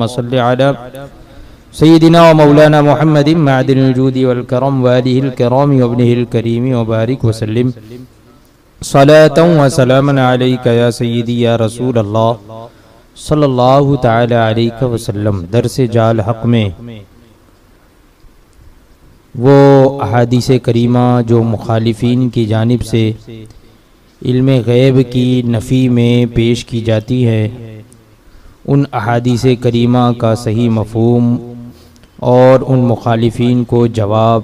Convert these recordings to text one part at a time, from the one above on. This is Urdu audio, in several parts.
اللهم صل على سيدنا ومولانا محمد معدن الجود والكرم وآله الكرام وابنه الكريم وبارك وسلم صلاة وسلاما عليك يا سيدي يا رسول الله صلی اللہ تعالی علیہ وسلم۔ درس جال حق میں وہ احادیث کریمہ جو مخالفین کی جانب سے علم غیب کی نفی میں پیش کی جاتی ہے، ان احادیث کریمہ کا صحیح مفہوم اور ان مخالفین کو جواب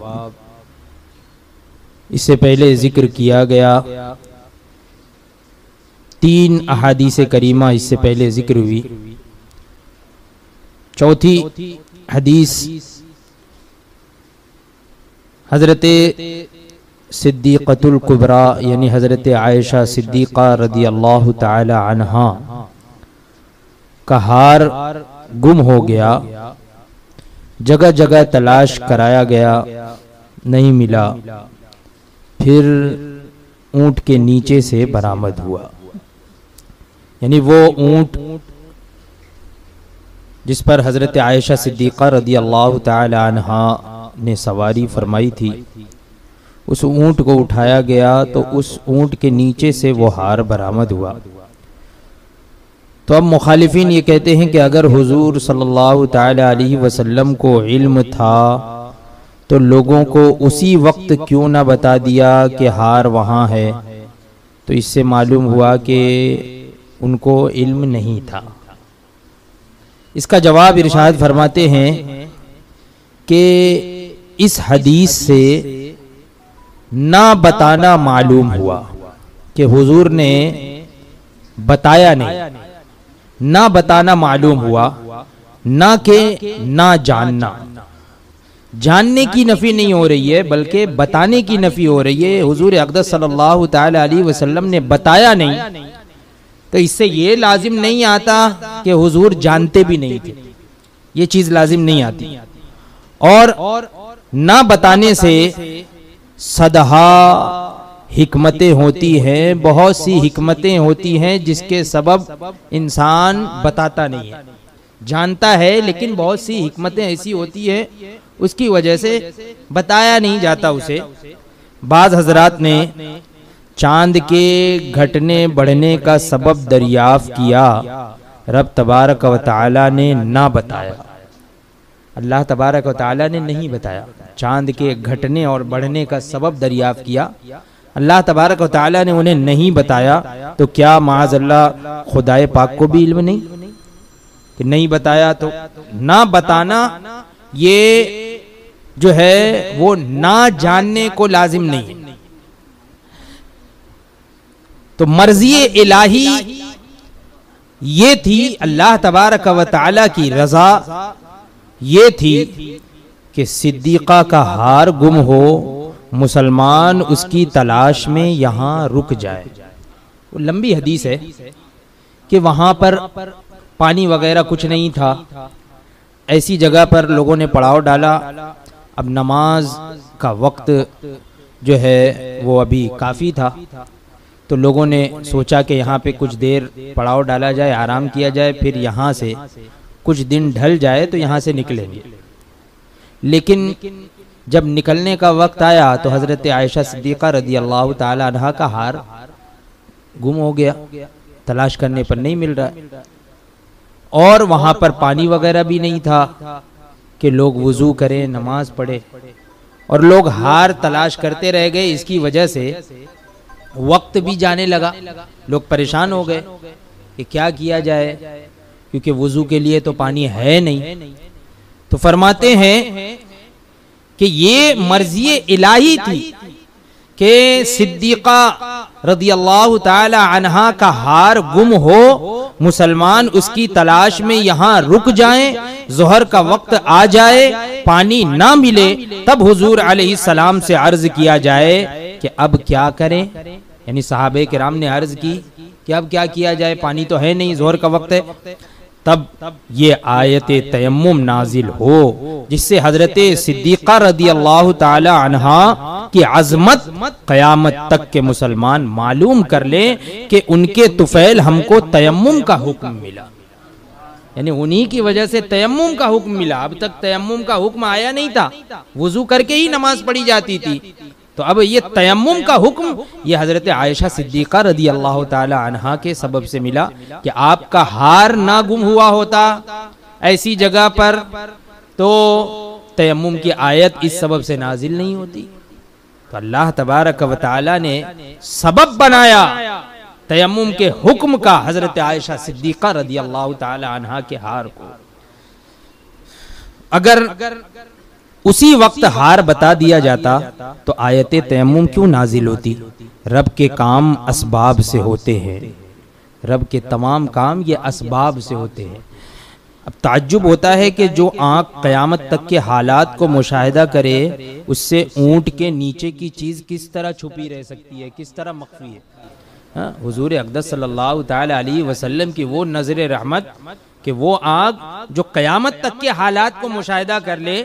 اس سے پہلے ذکر کیا گیا۔ 3 احادیث کریمہ اس سے پہلے ذکر ہوئی۔ چوتھی حدیث حضرت صدیقۃ الکبریٰ یعنی حضرت عائشہ صدیقہ رضی اللہ تعالی عنہا کا ہار گم ہو گیا، جگہ جگہ تلاش کرایا گیا، نہیں ملا، پھر اونٹ کے نیچے سے برآمد ہوا۔ یعنی وہ اونٹ جس پر حضرت عائشہ صدیقہ رضی اللہ تعالی عنہا نے سواری فرمائی تھی، اس اونٹ کو اٹھایا گیا تو اس اونٹ کے نیچے سے وہ ہار برآمد ہوا۔ تو اب مخالفین یہ کہتے ہیں کہ اگر حضور صلی اللہ تعالی علیہ وسلم کو علم تھا تو لوگوں کو اسی وقت کیوں نہ بتا دیا کہ ہار وہاں ہے؟ تو اس سے معلوم ہوا کہ ان کو علم نہیں تھا۔ اس کا جواب ارشاد فرماتے ہیں کہ اس حدیث سے نہ بتانا معلوم ہوا کہ حضور نے بتایا نہیں، نہ بتانا معلوم ہوا، نہ کہ نہ جاننا۔ جاننے کی نفی نہیں ہو رہی ہے بلکہ بتانے کی نفی ہو رہی ہے۔ حضور اقدس صلی اللہ تعالی علیہ وسلم نے بتایا نہیں تو اس سے یہ لازم نہیں آتا کہ حضور جانتے بھی نہیں تھے، یہ چیز لازم نہیں آتی۔ اور نہ بتانے سے صدہا حکمتیں ہوتی ہیں، بہت سی حکمتیں ہوتی ہیں جس کے سبب انسان بتاتا نہیں ہے، جانتا ہے لیکن بہت سی حکمتیں ایسی ہوتی ہیں اس کی وجہ سے بتایا نہیں جاتا اسے۔ بعض حضرات نے چاند کے گھٹنے بڑھنے کا سبب دریافت کیا، رب تبارک و تعالی نے نہ بتایا، اللہ تبارک و تعالی نے نہیں بتایا۔ چاند کے گھٹنے اور بڑھنے کا سبب دریافت کیا، اللہ تبارک و تعالی نے انہیں نہیں بتایا، تو کیا معاذ اللہ خدائے پاک کو بھی علم نہیں کہ نہیں بتایا؟ تو نہ بتانا یہ جو ہے وہ نہ جاننے کو لازم نہیں ہے۔ تو مرضی الہی یہ تھی، اللہ تبارک و تعالی کی رضا یہ تھی کہ صدیقہ کا ہار گم ہو، مسلمان اس کی تلاش میں یہاں رک جائے۔ وہ لمبی حدیث ہے کہ وہاں پر پانی وغیرہ کچھ نہیں تھا، ایسی جگہ پر لوگوں نے پڑاؤ ڈالا۔ اب نماز کا وقت جو ہے وہ ابھی کافی تھا، تو لوگوں نے سوچا کہ یہاں پہ کچھ دیر پڑاؤ ڈالا جائے، آرام کیا جائے، پھر یہاں سے کچھ دن ڈھل جائے تو یہاں سے نکلیں گے۔ لیکن جب نکلنے کا وقت آیا تو حضرت عائشہ صدیقہ رضی اللہ تعالی عنہا کا ہار گم ہو گیا، تلاش کرنے پر نہیں مل رہا، اور وہاں پر پانی وغیرہ بھی نہیں تھا کہ لوگ وضو کریں، نماز پڑھیں، اور لوگ ہار تلاش کرتے رہ گئے۔ اس کی وجہ سے وقت بھی جانے لگا، لوگ پریشان ہو گئے کہ کیا کیا جائے، کیونکہ وضو کے لیے تو پانی ہے نہیں۔ تو فرماتے ہیں کہ یہ مرضی الہی تھی کہ صدیقہ رضی اللہ تعالی عنہا کا ہار گم ہو، مسلمان اس کی تلاش میں یہاں رک جائیں، ظہر کا وقت آ جائے، پانی نہ ملے، تب حضور علیہ السلام سے عرض کیا جائے کہ اب کیا کریں۔ یعنی صحابہ کرام نے عرض کی کہ اب کیا کیا جائے، پانی تو ہے نہیں، ظہر کا وقت ہے۔ تب یہ آیت تیمم نازل ہو جس سے حضرت صدیقہ رضی اللہ تعالی عنہا کی عظمت قیامت تک کے مسلمان معلوم کر لیں کہ ان کے طفیل ہم کو تیمم کا حکم ملا۔ یعنی انہی کی وجہ سے تیمم کا حکم ملا. اب تک تیمم کا حکم آیا نہیں تھا, وضو کر کے ہی نماز پڑھی جاتی تھی. تو اب یہ تیمم کا حکم یہ حضرت عائشہ صدیقہ رضی اللہ تعالی عنہا کے سبب سے ملا کہ آپ کا ہار نہ گم ہوا ہوتا ایسی جگہ پر تو تیمم کی آیت اس سبب سے نازل نہیں ہوتی. تو اللہ تبارک و تعالی نے سبب بنایا تیمم کے حکم کا حضرت عائشہ صدیقہ رضی اللہ تعالی عنہا کے ہار کو. اگر اسی وقت ہار بتا دیا جاتا تو آیت تیمم کیوں نازل ہوتی؟ رب کے کام اسباب سے ہوتے ہیں, رب کے تمام کام یہ اسباب سے ہوتے ہیں. اب تعجب ہوتا ہے کہ جو آنکھ قیامت تک کے حالات کو مشاہدہ کرے اس سے اونٹ کے نیچے کی چیز کس طرح چھپی رہ سکتی ہے, کس طرح مخفی ہے. حضور اقدس صلی اللہ تعالی علیہ وسلم کی وہ نظر رحمت کہ وہ آنکھ جو قیامت تک کے حالات کو مشاہدہ کر لے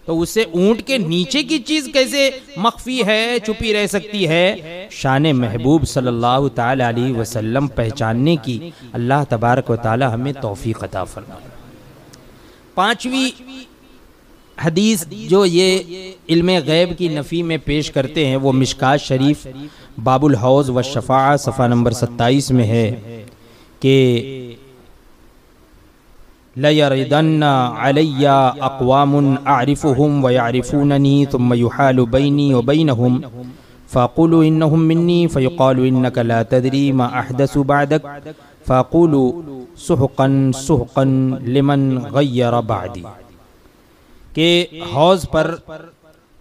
تو اس سے اونٹ کے نیچے کی چیز کیسے مخفی ہے, چھپی رہ سکتی ہے. شان محبوب صلی اللہ تعالی علیہ وسلم پہچاننے کی اللہ تبارک و تعالی ہمیں توفیق عطا فرمائے. پانچویں حدیث جو یہ علم غیب کی نفی میں پیش کرتے ہیں وہ مشکات شریف باب الحوض والشفاعہ صفحہ نمبر 27 میں ہے کہ لَيَرِدَنَّ عَلَيَّ أَقْوَامٌ أَعْرِفُهُمْ وَيَعْرِفُونَنِي ثُمَّ يُحَالُ بَيْنِي وَبَيْنَهُمْ فَأَقُولُ إِنَّهُمْ مِنِّي فَيُقَالُ إِنَّكَ لَا تَدْرِي مَا أَحْدَثُ بَعْدَكَ فَأَقُولُ سُحْقًا سُحْقًا لِمَنْ غَيَّرَ بَعْدِي. کہ حوض پر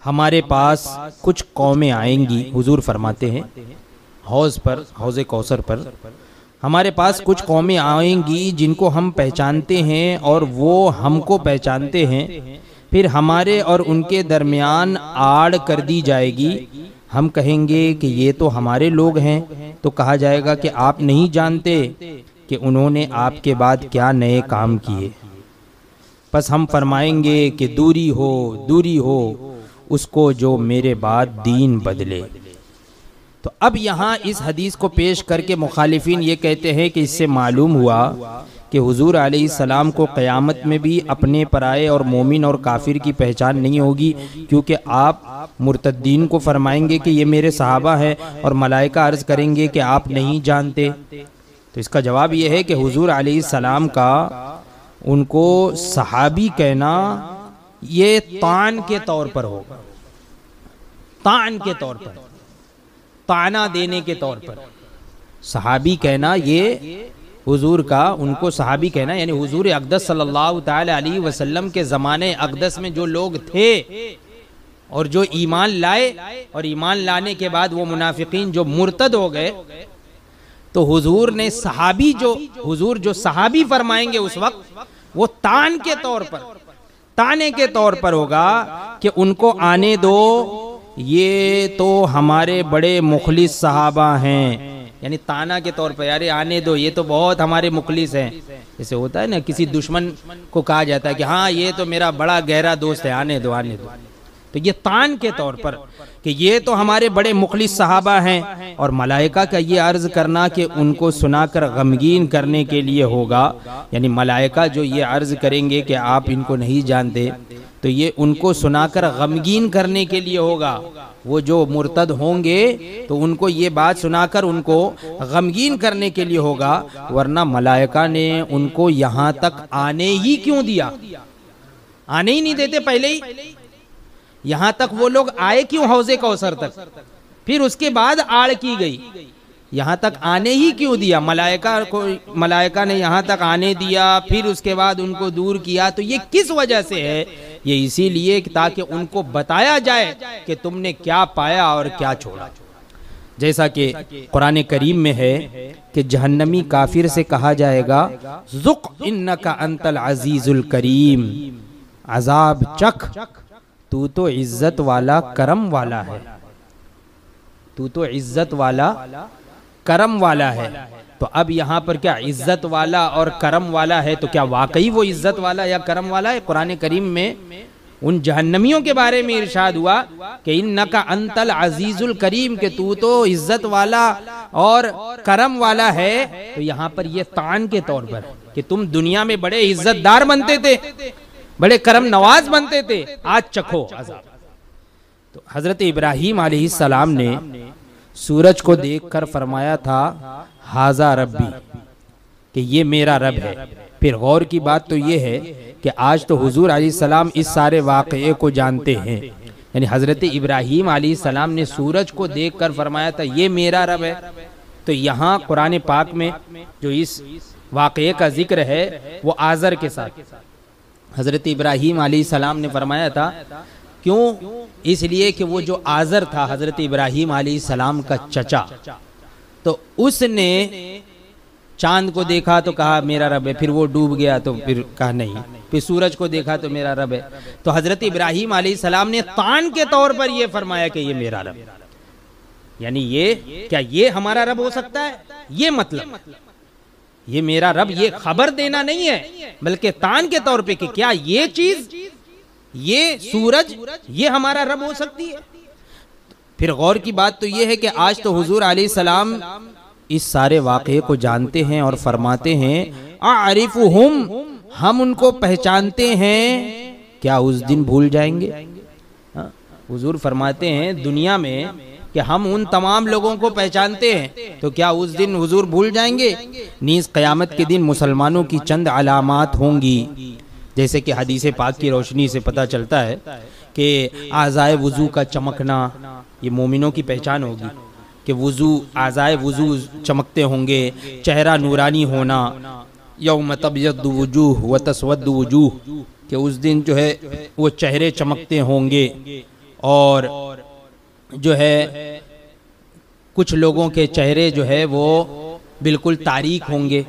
ہمارے پاس کچھ قومیں آئیں گی, حضور فرماتے ہیں حوض پر, حوض کوثر پر ہمارے پاس کچھ قومیں آئیں گی جن کو ہم پہچانتے ہیں اور وہ ہم کو پہچانتے ہیں, پھر ہمارے اور ان کے درمیان آڑ کر دی جائے گی. ہم کہیں گے کہ یہ تو ہمارے لوگ ہیں, تو کہا جائے گا کہ آپ نہیں جانتے کہ انہوں نے آپ کے بعد کیا نئے کام کیے. پس ہم فرمائیں گے کہ دوری ہو دوری ہو اس کو جو میرے بعد دین بدلے. تو اب یہاں اس حدیث کو پیش کر کے مخالفین یہ کہتے ہیں کہ اس سے معلوم ہوا کہ حضور علیہ السلام کو قیامت میں بھی اپنے پرائے اور مومن اور کافر کی پہچان نہیں ہوگی, کیونکہ آپ مرتدین کو فرمائیں گے کہ یہ میرے صحابہ ہیں اور ملائکہ عرض کریں گے کہ آپ نہیں جانتے. تو اس کا جواب یہ ہے کہ حضور علیہ السلام کا ان کو صحابی کہنا یہ طعن کے طور پر ہوگا, طعن کے طور پر, طعنہ دینے کے طور پر. صحابی کہنا یہ حضور کا, ان کو صحابی کہنا یعنی حضور اقدس صلی اللہ تعالی علیہ وسلم کے زمانے اقدس میں جو لوگ تھے اور جو ایمان لائے اور ایمان لانے کے بعد وہ منافقین جو مرتد ہو گئے, تو حضور نے صحابی حضور جو صحابی فرمائیں گے اس وقت وہ طعن کے طور پر, طعنے کے طور پر ہوگا کہ ان کو آنے دو, یہ تو ہمارے بڑے مخلص صحابہ ہیں. یعنی طعنہ کے طور پر, یارے آنے دو, یہ تو بہت ہمارے مخلص ہیں. جیسے ہوتا ہے نا کسی دشمن کو کہا جاتا ہے کہ ہاں یہ تو میرا بڑا گہرا دوست ہے, آنے دو آنے دو. تو یہ طعن کے طور پر کہ یہ تو ہمارے بڑے مخلص صحابہ ہیں, اور ملائکہ کا یہ عرض کرنا کہ ان کو سنا کر غمگین کرنے کے لیے ہوگا. یعنی ملائکہ جو یہ عرض کریں گے کہ آپ ان کو نہیں جانتے, تو یہ ان کو سنا کر غمگین کرنے کے لیے ہوگا. وہ جو مرتد ہوں گے تو ان کو یہ بات سنا کر ان کو غمگین کرنے کے لیے ہوگا, ورنہ ملائکہ نے ان کو یہاں تک آنے ہی کیوں دیا؟ آنے ہی نہیں دیتے پہلے ہی. یہاں تک وہ لوگ آئے کیوں حوض کوثر تک؟ پھر اس کے بعد آڑ کی گئی, یہاں تک آنے ہی کیوں دیا؟ ملائکہ نے یہاں تک آنے دیا, پھر اس کے بعد ان کو دور کیا. تو یہ کس وجہ سے ہے؟ یہ اسی لیے تاکہ ان کو بتایا جائے کہ تم نے کیا پایا اور کیا چھوڑا. جیسا کہ قرآن کریم میں ہے کہ جہنمی کافر سے کہا جائے گا ذق انک انت العزیز الکریم, عذاب چکھ, تو تو عزت والا کرم والا ہے, تو تو عزت والا کرم والا ہے. تو اب یہاں پر کیا عزت والا اور کرم والا ہے, تو کیا واقعی وہ عزت والا یا کرم والا ہے؟ قرآن کریم میں ان جہنمیوں کے بارے میں ارشاد ہوا کہ انکا انت العزیز الکریم, کہ تو عزت والا اور کرم والا ہے. تو یہاں پر یہ طعن کے طور پر کہ تم دنیا میں بڑے عزت دار بنتے تھے، بڑے کرم نواز بنتے تھے، آج چکھو عذاب۔ تو حضرت ابراہیم علیہ السلام نے سورج کو دیکھ کر فرمایا تھا ھذا ربی، کہ یہ میرا رب ہے۔ پھر غور کی بات تو یہ ہے کہ آج تو حضور علیہ السلام اس سارے واقعے کو جانتے ہیں، یعنی حضرت ابراہیم علیہ السلام نے سورج کو دیکھ کر فرمایا تھا یہ میرا رب ہے۔ تو یہاں قرآن پاک میں جو اس واقعے کا ذکر ہے وہ آزر کے ساتھ، حضرت ابراہیم علیہ السلام نے فرمایا تھا، کیوں؟ اس لیے کہ وہ جو آزر تھا حضرت ابراہیم علیہ السلام کا چچا، تو اس نے چاند کو دیکھا تو کہا میرا رب ہے، پھر وہ ڈوب گیا تو پھر کہا نہیں، پھر سورج کو دیکھا تو میرا رب ہے۔ تو حضرت ابراہیم علیہ السلام نے طعن کے طور پر یہ فرمایا کہ یہ میرا رب ہے، یعنی کیا یہ ہمارا رب ہو سکتا ہے؟ یہ مطلب یہ میرا رب، یہ خبر دینا نہیں ہے، بلکہ طعن کے طور پہ کہ کیا یہ چیز، یہ سورج، یہ ہمارا رب ہو سکتی ہے؟ پھر غور کی بات تو یہ ہے کہ آج تو حضور علیہ السلام اس سارے واقعے کو جانتے ہیں اور فرماتے ہیں اعرفہم، ہم ان کو پہچانتے ہیں، کیا اس دن بھول جائیں گے؟ حضور فرماتے ہیں دنیا میں کہ ہم ان تمام لوگوں کو پہچانتے ہیں، تو کیا اس دن حضور بھول جائیں گے؟ نیز قیامت کے دن مسلمانوں کی چند علامات ہوں گی، جیسے کہ حدیث پاک کی روشنی سے پتہ چلتا ہے کہ اعضائے وضو کا چمکنا یہ مومنوں کی پہچان ہوگی، کہ اعضائے وضو چمکتے ہوں گے، چہرہ نورانی ہونا، یوم تبیض وجوہ وتسود وجوہ، کہ اس دن جو ہے وہ چہرے چمکتے ہوں گے، اور جو ہے کچھ لوگوں کے چہرے جو ہے وہ بالکل تاریک ہوں گے۔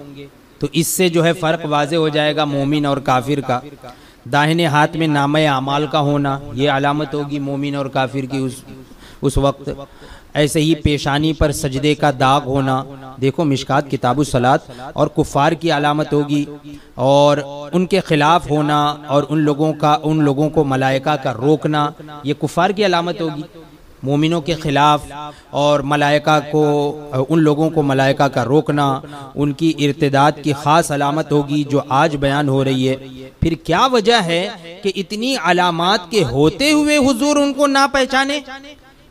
تو اس سے جو ہے فرق واضح ہو جائے گا مومن اور کافر کا۔ داہنے ہاتھ میں نامہ اعمال کا ہونا یہ علامت ہوگی مومن اور کافر کی اس وقت۔ ایسے ہی پیشانی پر سجدے کا داغ ہونا، دیکھو مشکات کتاب الصلاۃ، اور کفار کی علامت ہوگی، اور ان کے خلاف ہونا، اور ان لوگوں کو ملائکہ کا روکنا یہ کفار کی علامت ہوگی۔ مومنوں کے خلاف اور ملائکہ کو، ان لوگوں کو ملائکہ کا روکنا ان کی ارتداد کی خاص علامت ہوگی جو آج بیان ہو رہی ہے۔ پھر کیا وجہ ہے کہ اتنی علامات کے ہوتے ہوئے حضور ان کو نہ پہچانے؟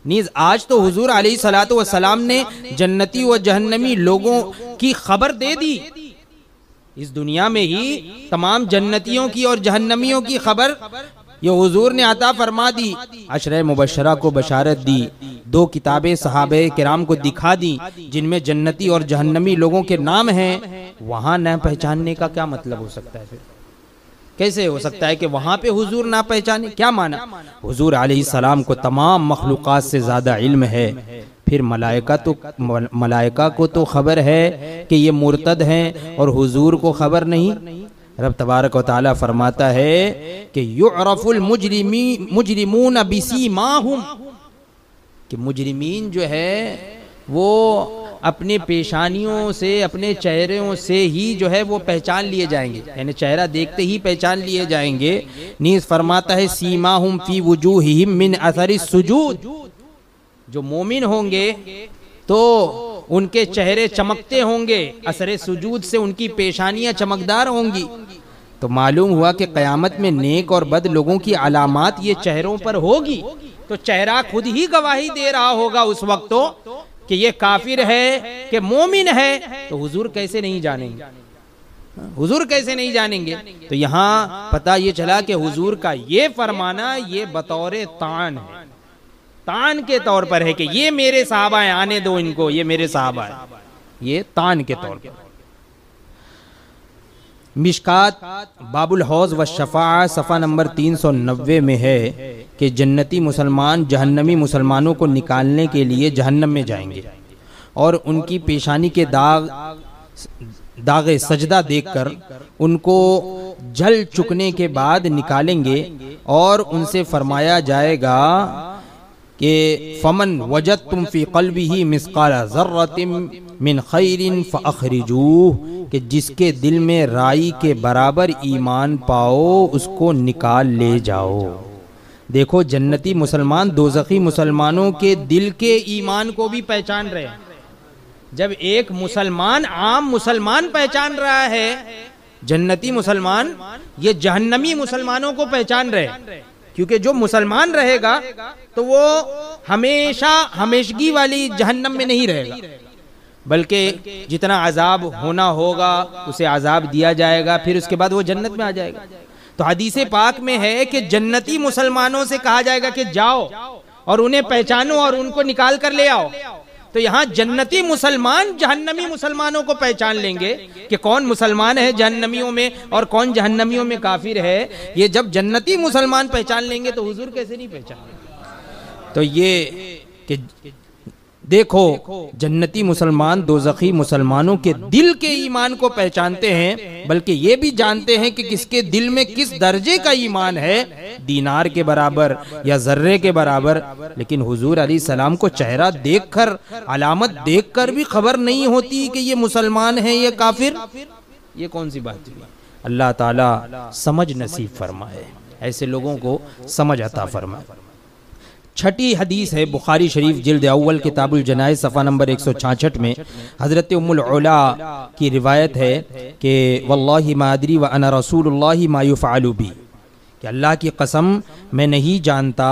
نیز آج تو حضور علیہ الصلوۃ والسلام نے جنتی و جہنمی لوگوں کی خبر دے دی، اس دنیا میں ہی تمام جنتیوں کی اور جہنمیوں کی خبر یہ حضور نے عطا فرما دی۔ عشرہ مبشرہ کو بشارت دی، 2 کتابیں صحابہ کرام کو دکھا دی جن میں جنتی اور جہنمی لوگوں کے نام ہیں، وہاں نہ پہچاننے کا کیا مطلب ہو سکتا ہے؟ پھر کیسے ہو سکتا ہے کہ وہاں پہ حضور نہ پہچانے؟ کیا معنی؟ حضور علیہ السلام کو تمام مخلوقات سے زیادہ علم ہے، پھر ملائکہ کو تو خبر ہے کہ یہ مرتد ہیں اور حضور کو خبر نہیں۔ رب تبارک و تعالی فرماتا ہے کہ یعرف المجرمون بسیماہم، کہ مجرمین جو ہے وہ اپنے پیشانیوں سے، اپنے چہروں سے ہی جو ہے وہ پہچان لیے جائیں گے، یعنی چہرہ دیکھتے ہی پہچان لیے جائیں گے۔ نیز فرماتا ہے سیماہم فی وجوہہم من اثر السجود، جو مومن ہوں گے تو ان کے چہرے چمکتے ہوں گے، اثر سجود سے ان کی پیشانیاں چمکدار ہوں گی۔ تو معلوم ہوا کہ قیامت میں نیک اور بد لوگوں کی علامات یہ چہروں پر ہوگی، تو چہرہ خود ہی گواہی دے رہا ہوگا اس وقت تو کہ یہ کافر ہے کہ مومن ہے، تو حضور کیسے نہیں جانیں گے؟ حضور کیسے نہیں جانیں گے؟ تو یہاں پتہ یہ چلا کہ حضور کا یہ فرمانا یہ بطور طعن ہے، طعن کے طور پر ہے کہ یہ میرے صحابہ ہیں، آنے دو ان کو، یہ میرے صحابہ ہیں، یہ طعن کے طور پر۔ مشکات باب الحوض والشفاعہ صفحہ نمبر 390 میں ہے کہ جنتی مسلمان جہنمی مسلمانوں کو نکالنے کے لیے جہنم میں جائیں گے، اور ان کی پیشانی کے داغ سجدہ دیکھ کر ان کو جل چکنے کے بعد نکالیں گے، اور ان سے فرمایا جائے گا کہ فمن وجدتم فی قلبہ مثقال ذرۃ من خیر فاخرجوہ، کہ جس کے دل میں رائی کے برابر ایمان پاؤ اس کو نکال لے جاؤ۔ دیکھو جنتی مسلمان دوزخی مسلمانوں کے دل کے ایمان کو بھی پہچان رہے ہیں۔ جب ایک مسلمان عام مسلمان پہچان رہا ہے جنتی مسلمان یہ جہنمی مسلمانوں کو پہچان رہے، کیونکہ جو مسلمان رہے گا تو وہ ہمیشہ ہمیشگی والی جہنم میں نہیں رہے گا، بلکہ جتنا عذاب ہونا ہوگا اسے عذاب دیا جائے گا، پھر اس کے بعد وہ جنت میں آ جائے گا۔ تو حدیث پاک میں ہے کہ جنتی مسلمانوں سے کہا جائے گا کہ جاؤ اور انہیں پہچانو اور ان کو نکال کر لے آؤ۔ تو یہاں جنتی مسلمان جہنمی مسلمانوں کو پہچان لیں گے کہ کون مسلمان ہے جہنمیوں میں اور کون جہنمیوں میں کافر ہے۔ یہ جب جنتی مسلمان پہچان لیں گے تو حضور کیسے نہیں پہچان لیں گے؟ تو یہ کہ دیکھو جنتی مسلمان دوزخی مسلمانوں کے دل کے ایمان کو پہچانتے ہیں، بلکہ یہ بھی جانتے ہیں کہ کس کے دل میں کس درجے کا ایمان ہے، دینار کے برابر یا ذرے کے برابر۔ لیکن حضور علیہ السلام کو چہرہ دیکھ کر، علامت دیکھ کر بھی خبر نہیں ہوتی کہ یہ مسلمان ہے یہ کافر، یہ کون سی بات ہے؟ اللہ تعالی سمجھ نصیب فرمائے، ایسے لوگوں کو سمجھ عطا فرمائے۔ چھٹی حدیث ہے بخاری شریف جلد اول کتاب الجنائز صفحہ نمبر 166 میں حضرت ام العلا کی روایت ہے کہ واللہ ما ادری وانا رسول اللہ ما یفعل بی، کہ اللہ کی قسم میں نہیں جانتا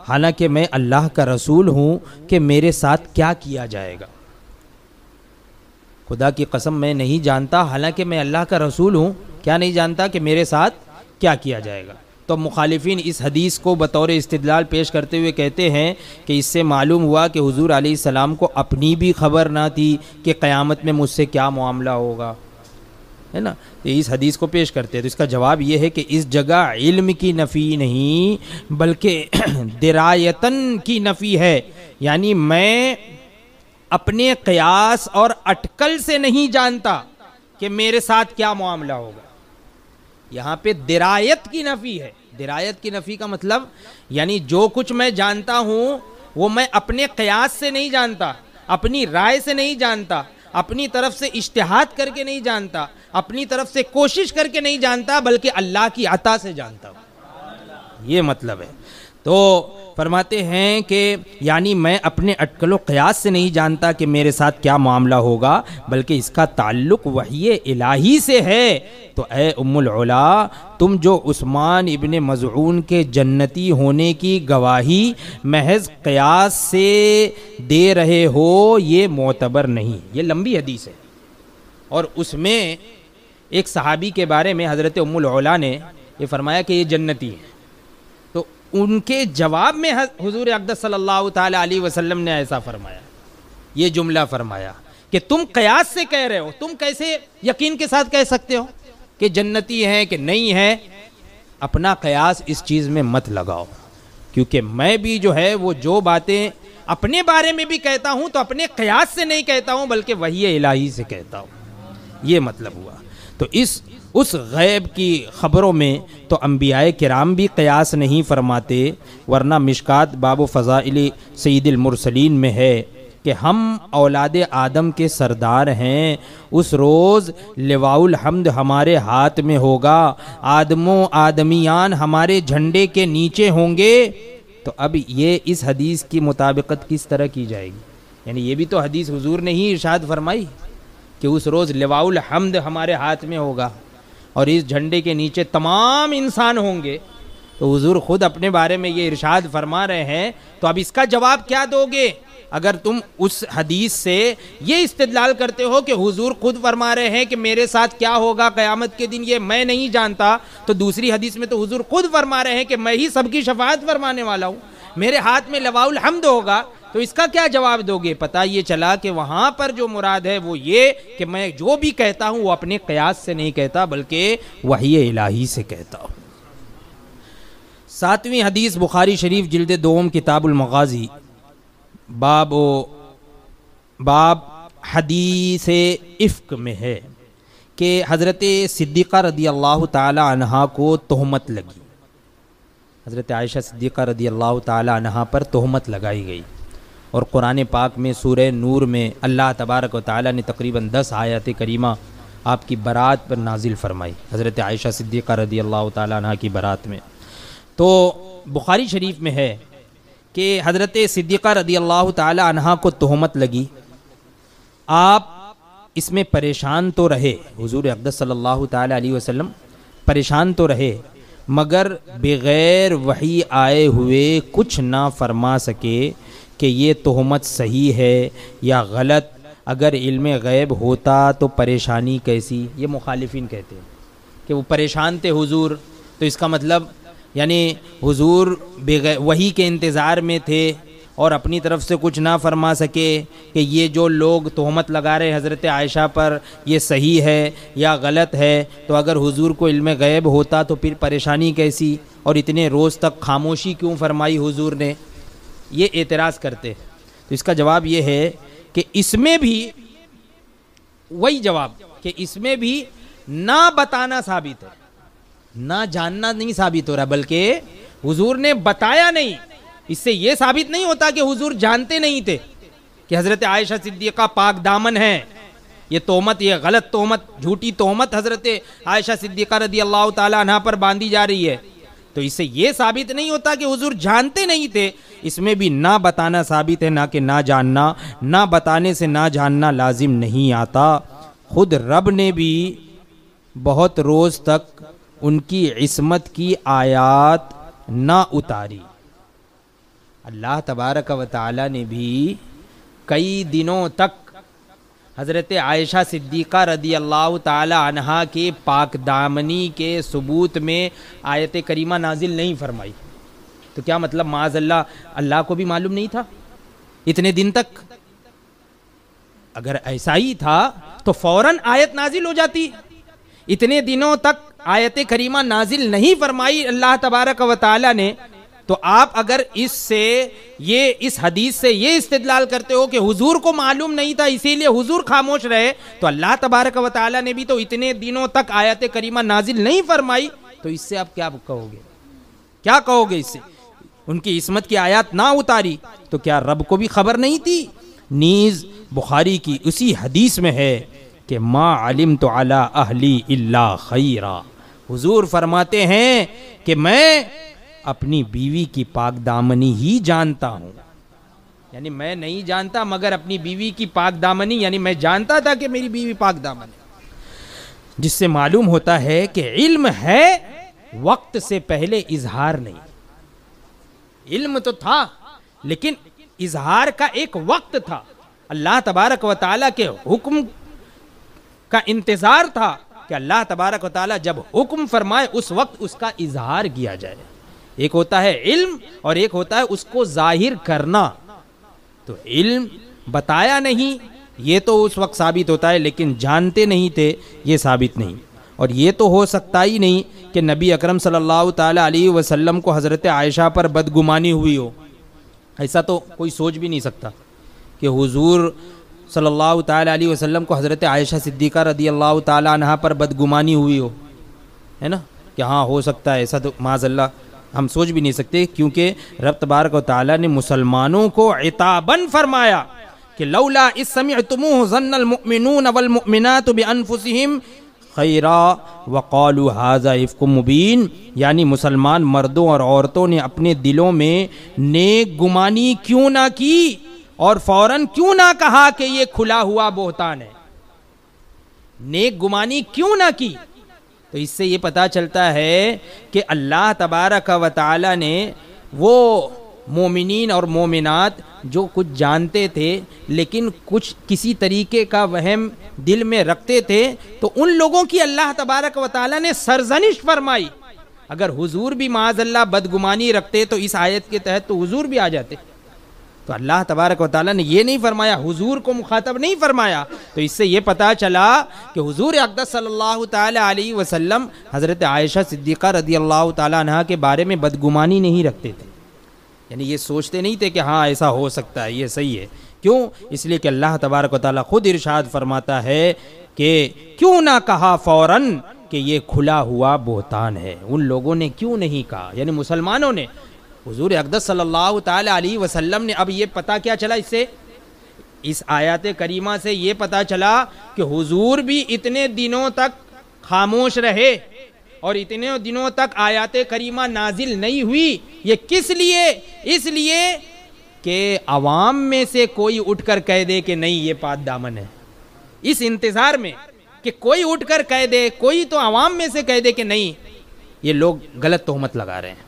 حالانکہ میں اللہ کا رسول ہوں کہ میرے ساتھ کیا کیا جائے گا۔ خدا کی قسم میں نہیں جانتا حالانکہ میں اللہ کا رسول ہوں، کیا نہیں جانتا کہ میرے ساتھ کیا کیا جائے گا۔ تو مخالفین اس حدیث کو بطور استدلال پیش کرتے ہوئے کہتے ہیں کہ اس سے معلوم ہوا کہ حضور علیہ السلام کو اپنی بھی خبر نہ تھی کہ قیامت میں مجھ سے کیا معاملہ ہوگا، ہے نا؟ اس حدیث کو پیش کرتے ہیں۔ تو اس کا جواب یہ ہے کہ اس جگہ علم کی نفی نہیں بلکہ درایتن کی نفی ہے، یعنی میں اپنے قیاس اور اٹکل سے نہیں جانتا کہ میرے ساتھ کیا معاملہ ہوگا۔ یہاں پہ درایت کی نفی ہے۔ درایت کی نفی کا مطلب یعنی جو کچھ میں جانتا ہوں وہ میں اپنے قیاس سے نہیں جانتا، اپنی رائے سے نہیں جانتا، اپنی طرف سے اجتہاد کر کے نہیں جانتا، اپنی طرف سے کوشش کر کے نہیں جانتا، بلکہ اللہ کی عطا سے جانتا ہوں، یہ مطلب ہے۔ تو فرماتے ہیں کہ یعنی میں اپنے اٹکل و قیاس سے نہیں جانتا کہ میرے ساتھ کیا معاملہ ہوگا، بلکہ اس کا تعلق وحی الہی سے ہے۔ تو اے ام العلا، تم جو عثمان ابن مظعون کے جنتی ہونے کی گواہی محض قیاس سے دے رہے ہو یہ معتبر نہیں۔ یہ لمبی حدیث ہے اور اس میں ایک صحابی کے بارے میں حضرت ام العلا نے یہ فرمایا کہ یہ جنتی ہے۔ تو ان کے جواب میں حضور اقدس صلی اللہ تعالی علیہ وسلم نے ایسا فرمایا، یہ جملہ فرمایا کہ تم قیاس سے کہہ رہے ہو، تم کیسے یقین کے ساتھ کہہ سکتے ہو کہ جنتی ہے کہ نہیں ہے؟ اپنا قیاس اس چیز میں مت لگاؤ، کیونکہ میں بھی جو ہے وہ جو باتیں اپنے بارے میں بھی کہتا ہوں تو اپنے قیاس سے نہیں کہتا ہوں بلکہ وحی الہی سے کہتا ہوں، یہ مطلب ہوا۔ تو اس غیب کی خبروں میں تو انبیاء کرام بھی قیاس نہیں فرماتے، ورنہ مشکات باب فضائل سید المرسلین میں ہے کہ ہم اولاد آدم کے سردار ہیں، اس روز لواء الحمد ہمارے ہاتھ میں ہوگا، آدمیان ہمارے جھنڈے کے نیچے ہوں گے۔ تو اب یہ اس حدیث کی مطابقت کس طرح کی جائے گی؟ یعنی یہ بھی تو حدیث حضور نے ہی ارشاد فرمائی کہ اس روز لواء الحمد ہمارے ہاتھ میں ہوگا اور اس جھنڈے کے نیچے تمام انسان ہوں گے۔ تو حضور خود اپنے بارے میں یہ ارشاد فرما رہے ہیں، تو اب اس کا جواب کیا دو گے؟ اگر تم اس حدیث سے یہ استدلال کرتے ہو کہ حضور خود فرما رہے ہیں کہ میرے ساتھ کیا ہوگا قیامت کے دن یہ میں نہیں جانتا، تو دوسری حدیث میں تو حضور خود فرما رہے ہیں کہ میں ہی سب کی شفاعت فرمانے والا ہوں، میرے ہاتھ میں لواء الحمد ہوگا۔ تو اس کا کیا جواب دو گے؟ پتہ یہ چلا کہ وہاں پر جو مراد ہے وہ یہ کہ میں جو بھی کہتا ہوں وہ اپنے قیاس سے نہیں کہتا بلکہ وحی الہی سے کہتا ہوں۔ 7ویں حدیث بخاری شریف جلد دوم کتاب المغازی باب حدیث افک میں ہے کہ حضرت صدیقہ رضی اللہ تعالی عنہا کو تہمت لگی، حضرت عائشہ صدیقہ رضی اللہ تعالی عنہا پر تہمت لگائی گئی، اور قرآن پاک میں سورہ نور میں اللہ تبارک و تعالی نے تقریباً 10 آیات کریمہ آپ کی برات پر نازل فرمائی، حضرت عائشہ صدیقہ رضی اللہ تعالی عنہا کی برات میں۔ تو بخاری شریف میں ہے کہ حضرت صدیقہ رضی اللہ تعالی عنہا کو تہمت لگی، آپ اس میں پریشان تو رہے، حضور اقدس صلی اللہ تعالی علیہ وسلم پریشان تو رہے، مگر بغیر وحی آئے ہوئے کچھ نہ فرما سکے کہ یہ تہمت صحیح ہے یا غلط۔ اگر علم غیب ہوتا تو پریشانی کیسی؟ یہ مخالفین کہتے ہیں کہ وہ پریشان تھے حضور، تو اس کا مطلب یعنی حضور وحی کے انتظار میں تھے اور اپنی طرف سے کچھ نہ فرما سکے کہ یہ جو لوگ تہمت لگا رہے حضرت عائشہ پر یہ صحیح ہے یا غلط ہے، تو اگر حضور کو علم غیب ہوتا تو پھر پریشانی کیسی، اور اتنے روز تک خاموشی کیوں فرمائی حضور نے؟ یہ اعتراض کرتے۔ تو اس کا جواب یہ ہے کہ اس میں بھی وہی جواب کہ اس میں بھی نہ بتانا ثابت ہے، نہ جاننا نہیں ثابت ہو رہا، بلکہ حضور نے بتایا نہیں۔ اس سے یہ ثابت نہیں ہوتا کہ حضور جانتے نہیں تھے کہ حضرت عائشہ صدیقہ پاک دامن ہے، یہ تہمت، یہ غلط تہمت، جھوٹی تہمت حضرت عائشہ صدیقہ رضی اللہ تعالی عنہ پر باندھی جا رہی ہے، تو اس سے یہ ثابت نہیں ہوتا کہ حضور جانتے نہیں تھے۔ اس میں بھی نہ بتانا ثابت ہے، نہ کہ نہ جاننا۔ نہ بتانے سے نہ جاننا لازم نہیں آتا۔ خود رب نے بھی بہت روز تک ان کی عصمت کی آیات نہ اتاری۔ اللہ تبارک و تعالی نے بھی کئی دنوں تک حضرت عائشہ صدیقہ رضی اللہ تعالی عنہا کے پاک دامنی کے ثبوت میں آیت کریمہ نازل نہیں فرمائی۔ تو کیا مطلب معاذ اللہ کو بھی معلوم نہیں تھا اتنے دن تک؟ اگر ایسا ہی تھا تو فوراً آیت نازل ہو جاتی۔ اتنے دنوں تک آیت کریمہ نازل نہیں فرمائی اللہ تبارک و تعالی نے، تو آپ اگر اس حدیث سے یہ استدلال کرتے ہو کہ حضور کو معلوم نہیں تھا اسی لیے حضور خاموش رہے، تو اللہ تبارک و تعالی نے بھی تو اتنے دنوں تک آیت کریمہ نازل نہیں فرمائی، تو اس سے آپ کیا کہو گے؟ کیا کہو گے اس سے؟ ان کی عصمت کی آیات نہ اتاری تو کیا رب کو بھی خبر نہیں تھی؟ نیز بخاری کی اسی حدیث میں ہے کہ ما علمت علی اہلی الا خیرا، حضور فرماتے ہیں کہ میں اپنی بیوی کی پاک دامنی ہی جانتا ہوں، یعنی میں نہیں جانتا مگر اپنی بیوی کی پاک دامنی، یعنی میں جانتا تھا کہ میری بیوی پاک دامن ہے، جس سے معلوم ہوتا ہے کہ علم ہے، وقت سے پہلے اظہار نہیں۔ علم تو تھا لیکن اظہار کا ایک وقت تھا، اللہ تبارک و تعالیٰ کے حکم کا انتظار تھا کہ اللہ تبارک و تعالیٰ جب حکم فرمائے اس وقت اس کا اظہار کیا جائے۔ ایک ہوتا ہے علم اور ایک ہوتا ہے اس کو ظاہر کرنا۔ تو علم بتایا نہیں یہ تو اس وقت ثابت ہوتا ہے، لیکن جانتے نہیں تھے یہ ثابت نہیں۔ اور یہ تو ہو سکتا ہی نہیں کہ نبی اکرم صلی اللہ تعالی علیہ وسلم کو حضرت عائشہ پر بدگمانی ہوئی ہو، ایسا تو کوئی سوچ بھی نہیں سکتا کہ حضور صلی اللہ تعالی علیہ وسلم کو حضرت عائشہ صدیقہ رضی اللہ تعالی عنہ پر بدگمانی ہوئی ہو، ہے نا، کہ ہاں ہو سکتا ہے، ایسا تو معاذ اللہ ہم سوچ بھی نہیں سکتے، کیونکہ رب تبارک و تعالی نے مسلمانوں کو عتاباً فرمایا کہ لولا اذ سمعتموہ ظن المؤمنون والمؤمنات بانفسہم خیرا وقالوا ھذا افک مبین، یعنی مسلمان مردوں اور عورتوں نے اپنے دلوں میں نیک گمانی کیوں نہ کی اور فوراً کیوں نہ کہا کہ یہ کھلا ہوا بہتان ہے، نیک گمانی کیوں نہ کی؟ تو اس سے یہ پتا چلتا ہے کہ اللہ تبارک و تعالی نے وہ مومنین اور مومنات جو کچھ جانتے تھے لیکن کچھ کسی طریقے کا وہم دل میں رکھتے تھے، تو ان لوگوں کی اللہ تبارک و تعالی نے سرزنش فرمائی۔ اگر حضور بھی معاذ اللہ بدگمانی رکھتے تو اس آیت کے تحت تو حضور بھی آ جاتے، تو اللہ تبارک و تعالی نے یہ نہیں فرمایا، حضور کو مخاطب نہیں فرمایا۔ تو اس سے یہ پتا چلا کہ حضور اقدس صلی اللہ تعالی علیہ وسلم حضرت عائشہ صدیقہ رضی اللہ تعالی عنہ کے بارے میں بدگمانی نہیں رکھتے تھے، یعنی یہ سوچتے نہیں تھے کہ ہاں ایسا ہو سکتا ہے، یہ صحیح ہے۔ کیوں؟ اس لیے کہ اللہ تبارک و تعالی خود ارشاد فرماتا ہے کہ کیوں نہ کہا فوراً کہ یہ کھلا ہوا بہتان ہے۔ ان لوگوں نے کیوں نہیں کہا، یعنی مسلمانوں نے۔ حضور اقدس صلی اللہ تعالی علیہ وسلم نے، اب یہ پتا کیا چلا اس سے، اس آیات کریمہ سے یہ پتا چلا کہ حضور بھی اتنے دنوں تک خاموش رہے اور اتنے دنوں تک آیات کریمہ نازل نہیں ہوئی۔ یہ کس لیے؟ اس لیے کہ عوام میں سے کوئی اٹھ کر کہہ دے کہ نہیں یہ پاک دامن ہے، اس انتظار میں کہ کوئی اٹھ کر کہہ دے، کوئی تو عوام میں سے کہہ دے کہ نہیں یہ لوگ غلط تہمت لگا رہے ہیں،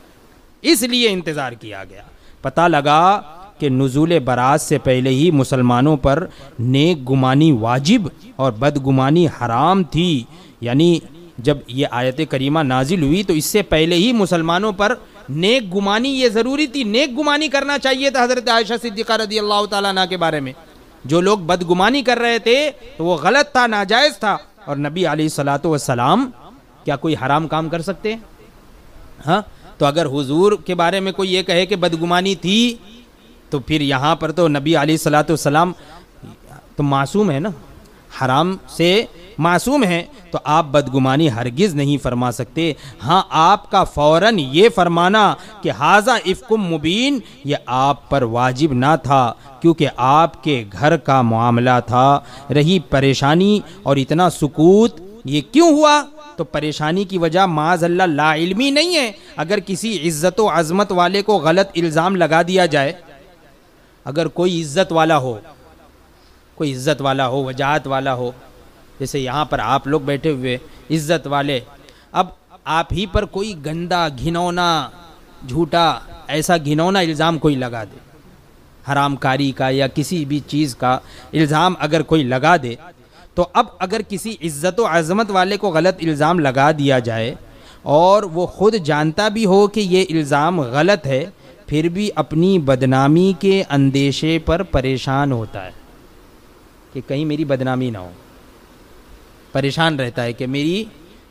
اس لیے انتظار کیا گیا۔ پتہ لگا کہ نزول برات سے پہلے ہی مسلمانوں پر نیک گمانی واجب اور بدگمانی حرام تھی، یعنی جب یہ آیت کریمہ نازل ہوئی تو اس سے پہلے ہی مسلمانوں پر نیک گمانی یہ ضروری تھی، نیک گمانی کرنا چاہیے تھا حضرت عائشہ صدیقہ رضی اللہ تعالیٰ عنہ کے بارے میں۔ جو لوگ بدگمانی کر رہے تھے تو وہ غلط تھا، ناجائز تھا، اور نبی علیہ الصلوۃ والسلام کیا کوئی حرام کام کر سکتے ہیں؟ ہاں، تو اگر حضور کے بارے میں کوئی یہ کہے کہ بدگمانی تھی تو پھر یہاں پر تو نبی علیہ الصلوۃ والسلام تو معصوم ہے نا، حرام سے معصوم ہیں، تو آپ بدگمانی ہرگز نہیں فرما سکتے۔ ہاں، آپ کا فوراً یہ فرمانا کہ ھذا افک مبین یہ آپ پر واجب نہ تھا، کیونکہ آپ کے گھر کا معاملہ تھا۔ رہی پریشانی اور اتنا سکوت یہ کیوں ہوا؟ تو پریشانی کی وجہ معاذ اللہ لا علمی نہیں ہے۔ اگر کسی عزت و عظمت والے کو غلط الزام لگا دیا جائے، اگر کوئی عزت والا ہو، کوئی عزت والا ہو، وجاہت والا ہو، جیسے یہاں پر آپ لوگ بیٹھے ہوئے عزت والے، اب آپ ہی پر کوئی گندا گھنونا جھوٹا ایسا گھنونا الزام کوئی لگا دے، حرام کاری کا یا کسی بھی چیز کا الزام اگر کوئی لگا دے، تو اب اگر کسی عزت و عظمت والے کو غلط الزام لگا دیا جائے اور وہ خود جانتا بھی ہو کہ یہ الزام غلط ہے، پھر بھی اپنی بدنامی کے اندیشے پر پریشان ہوتا ہے کہ کہیں میری بدنامی نہ ہو، پریشان رہتا ہے کہ میری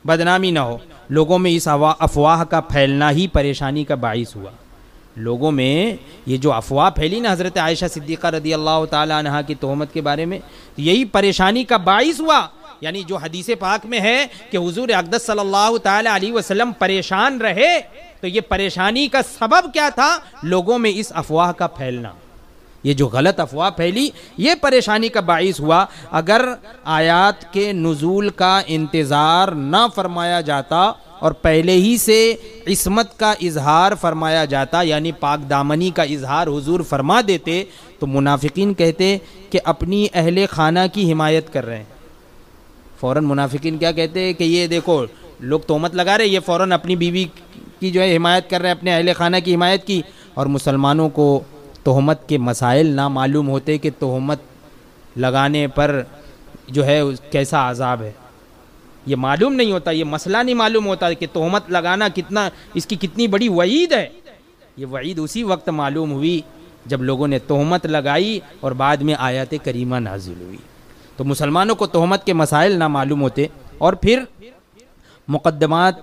بدنامی نہ ہو۔ لوگوں میں اس افواہ کا پھیلنا ہی پریشانی کا باعث ہوا۔ لوگوں میں یہ جو افواہ پھیلی نا حضرت عائشہ صدیقہ رضی اللہ تعالی عنہ کی تہمت کے بارے میں، یہی پریشانی کا باعث ہوا۔ یعنی جو حدیث پاک میں ہے کہ حضور اقدس صلی اللہ تعالی علیہ وسلم پریشان رہے، تو یہ پریشانی کا سبب کیا تھا؟ لوگوں میں اس افواہ کا پھیلنا۔ یہ جو غلط افواہ پھیلی یہ پریشانی کا باعث ہوا۔ اگر آیات کے نزول کا انتظار نہ فرمایا جاتا اور پہلے ہی سے عصمت کا اظہار فرمایا جاتا، یعنی پاک دامنی کا اظہار حضور فرما دیتے، تو منافقین کہتے کہ اپنی اہل خانہ کی حمایت کر رہے ہیں۔ فوراً منافقین کیا کہتے ہیں کہ یہ دیکھو لوگ تہمت لگا رہے، یہ فوراً اپنی بیوی کی جو ہے حمایت کر رہے ہیں، اپنے اہل خانہ کی حمایت کی، اور مسلمانوں کو تہمت کے مسائل نہ معلوم ہوتے کہ تہمت لگانے پر جو ہے کیسا عذاب ہے، یہ معلوم نہیں ہوتا، یہ مسئلہ نہیں معلوم ہوتا کہ تہمت لگانا کتنا، اس کی کتنی بڑی وعید ہے۔ یہ وعید اسی وقت معلوم ہوئی جب لوگوں نے تہمت لگائی اور بعد میں آیات کریمہ نازل ہوئی۔ تو مسلمانوں کو تہمت کے مسائل نہ معلوم ہوتے، اور پھر مقدمات